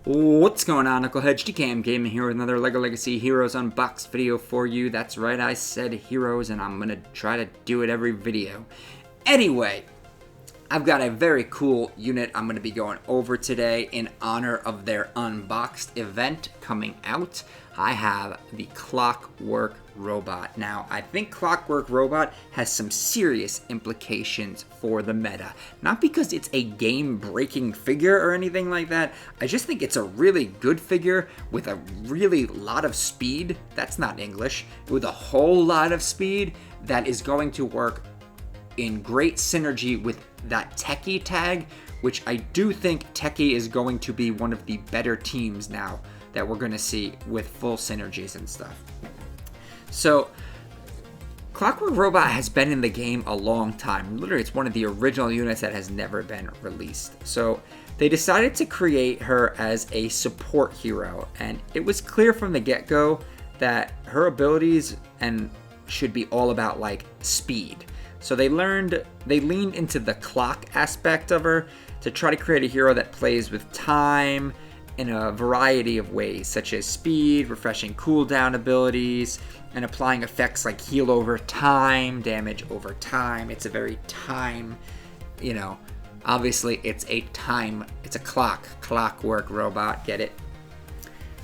What's going on, Knuckleheads? GCam Gaming here with another LEGO Legacy Heroes Unboxed video for you. That's right, I said heroes, and I'm gonna try to do it every video. Anyway, I've got a very cool unit I'm gonna be going over today in honor of their Unboxed event coming out. I have the Clockwork Robot. Now, I think Clockwork Robot has some serious implications for the meta. Not because it's a game-breaking figure or anything like that. I just think it's a really good figure with a really lot of speed. That's not English. With a whole lot of speed that is going to work in great synergy with that Techie tag, which I do think Techie is going to be one of the better teams now that we're going to see with full synergies and stuff. So, Clockwork Robot has been in the game a long time. Literally, it's one of the original units that has never been released. So, they decided to create her as a support hero, and it was clear from the get-go that her abilities should be all about like speed. So they leaned into the clock aspect of her to try to create a hero that plays with time in a variety of ways, such as speed, refreshing cooldown abilities, and applying effects like heal over time, damage over time. It's a very time, obviously it's a clockwork robot, get it?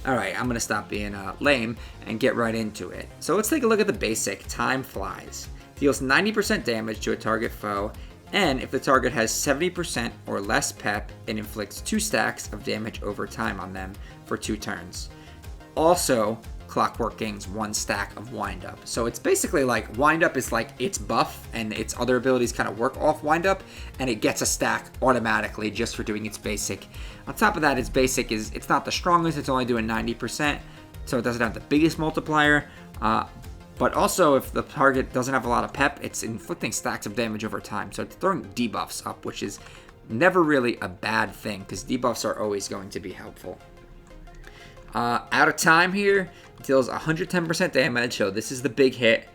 Alright, I'm going to stop being lame and get right into it. So let's take a look at the basic. Time flies. Deals 90% damage to a target foe, and if the target has 70% or less pep, it inflicts 2 stacks of damage over time on them for 2 turns. Also, Clockwork gains 1 stack of Wind Up. So it's basically like Wind Up is like its buff, and its other abilities kind of work off Wind Up, and it gets a stack automatically just for doing its basic. On top of that, its basic it's not the strongest, it's only doing 90%, so it doesn't have the biggest multiplier. But also, if the target doesn't have a lot of pep, it's inflicting stacks of damage over time. So it's throwing debuffs up, which is never really a bad thing, because debuffs are always going to be helpful. Out of time here, deals 110% damage, so this is the big hit,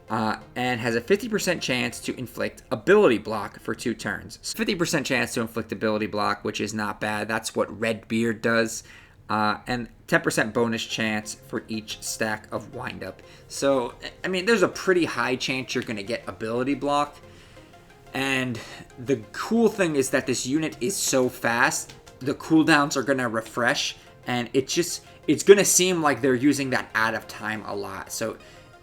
and has a 50% chance to inflict ability block for 2 turns. So 50% chance to inflict ability block, which is not bad. That's what Redbeard does. And 10% bonus chance for each stack of Wind Up. So, I mean, there's a pretty high chance you're going to get ability block. And the cool thing is that this unit is so fast, the cooldowns are going to refresh. And it's going to seem like they're using that out of time a lot. So,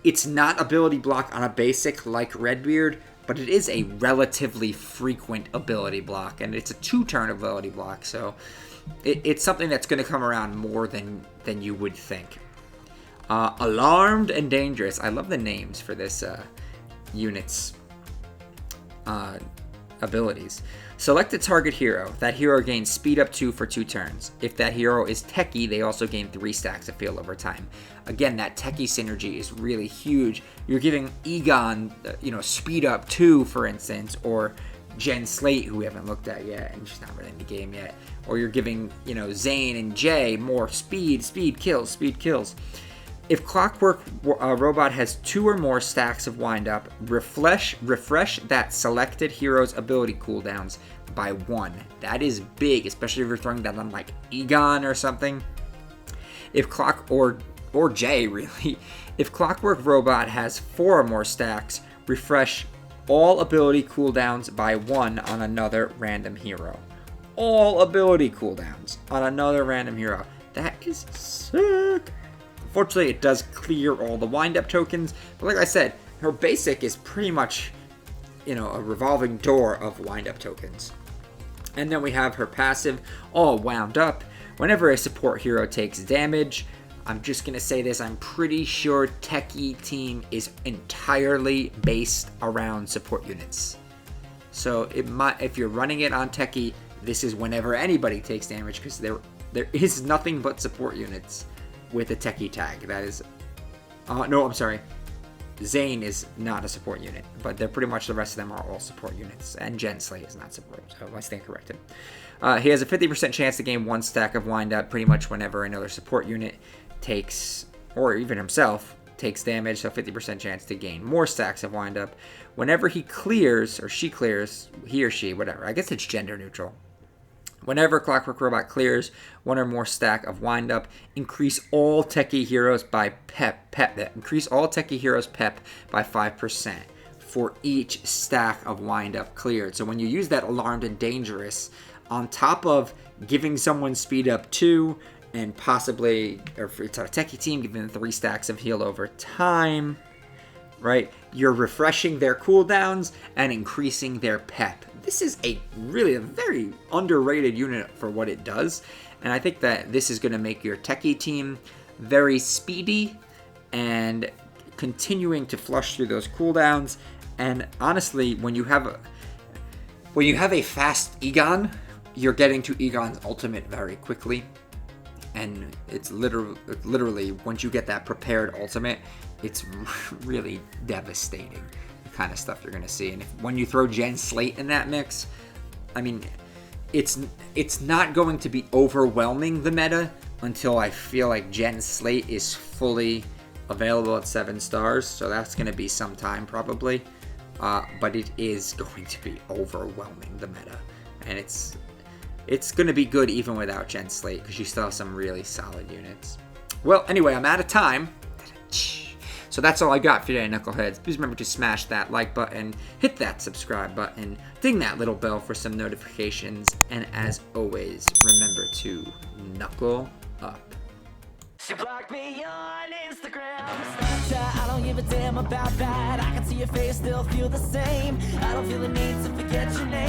it's not ability block on a basic like Redbeard, but it is a relatively frequent ability block. And it's a 2-turn ability block, so it's something that's going to come around more than you would think. Alarmed and Dangerous. I love the names for this unit's abilities. Select a target hero. That hero gains speed up 2 for 2 turns. If that hero is Techie, they also gain 3 stacks of field over time. Again, that Techie synergy is really huge. You're giving Egon, speed up 2, for instance, or Jen Slate, who we haven't looked at yet, and she's not really in the game yet. Or you're giving, Zane and Jay more speed kills. If Clockwork Robot has 2 or more stacks of Wind Up, refresh that selected hero's ability cooldowns by 1. That is big, especially if you're throwing that on like Egon or something. If or Jay, really. If Clockwork Robot has 4 or more stacks, refresh all ability cooldowns by 1 on another random hero. All ability cooldowns on another random hero. That is sick. Unfortunately, it does clear all the wind-up tokens, but like I said, her basic is pretty much, a revolving door of wind-up tokens. And then we have her passive, all wound up. Whenever a support hero takes damage, I'm just going to say this, I'm pretty sure Techie team is entirely based around support units. So if you're running it on Techie, this is whenever anybody takes damage, because there is nothing but support units with a Techie tag. That is, no, I'm sorry. Zane is not a support unit, but they're pretty much the rest of them are all support units, and Jen Slate is not support, so I stand corrected. He has a 50% chance to gain 1 stack of wind up pretty much whenever another support unit takes, or even himself, takes damage, so 50% chance to gain more stacks of wind up. Whenever he clears, or she clears, he or she, whatever, I guess it's gender neutral. Whenever Clockwork Robot clears one or more stack of wind up, increase all techie heroes by increase all techie heroes pep by 5% for each stack of wind up cleared. So when you use that Alarmed and Dangerous, on top of giving someone speed up 2 and possibly, or if it's a techie team, giving them 3 stacks of heal over time, right? You're refreshing their cooldowns and increasing their pep. This is a very underrated unit for what it does. And I think that this is going to make your techie team very speedy and continuing to flush through those cooldowns. And honestly, when you have a fast Egon, you're getting to Egon's ultimate very quickly. And it's literally once you get that prepared ultimate, it's really devastating, the kind of stuff you're going to see. And when you throw Gen Slate in that mix, I mean, it's not going to be overwhelming the meta until I feel like Gen Slate is fully available at 7 stars. So that's going to be some time probably. But it is going to be overwhelming the meta. And it's going to be good even without Gen Slate because you still have some really solid units. Well, anyway, I'm out of time. So that's all I got for today, Knuckleheads. Please remember to smash that like button, hit that subscribe button, ding that little bell for some notifications, and as always, remember to knuckle up. She blocked me on Instagram, Snapchat, I don't give a damn about that. I can see your face, still feel the same. I don't feel the need to forget your name.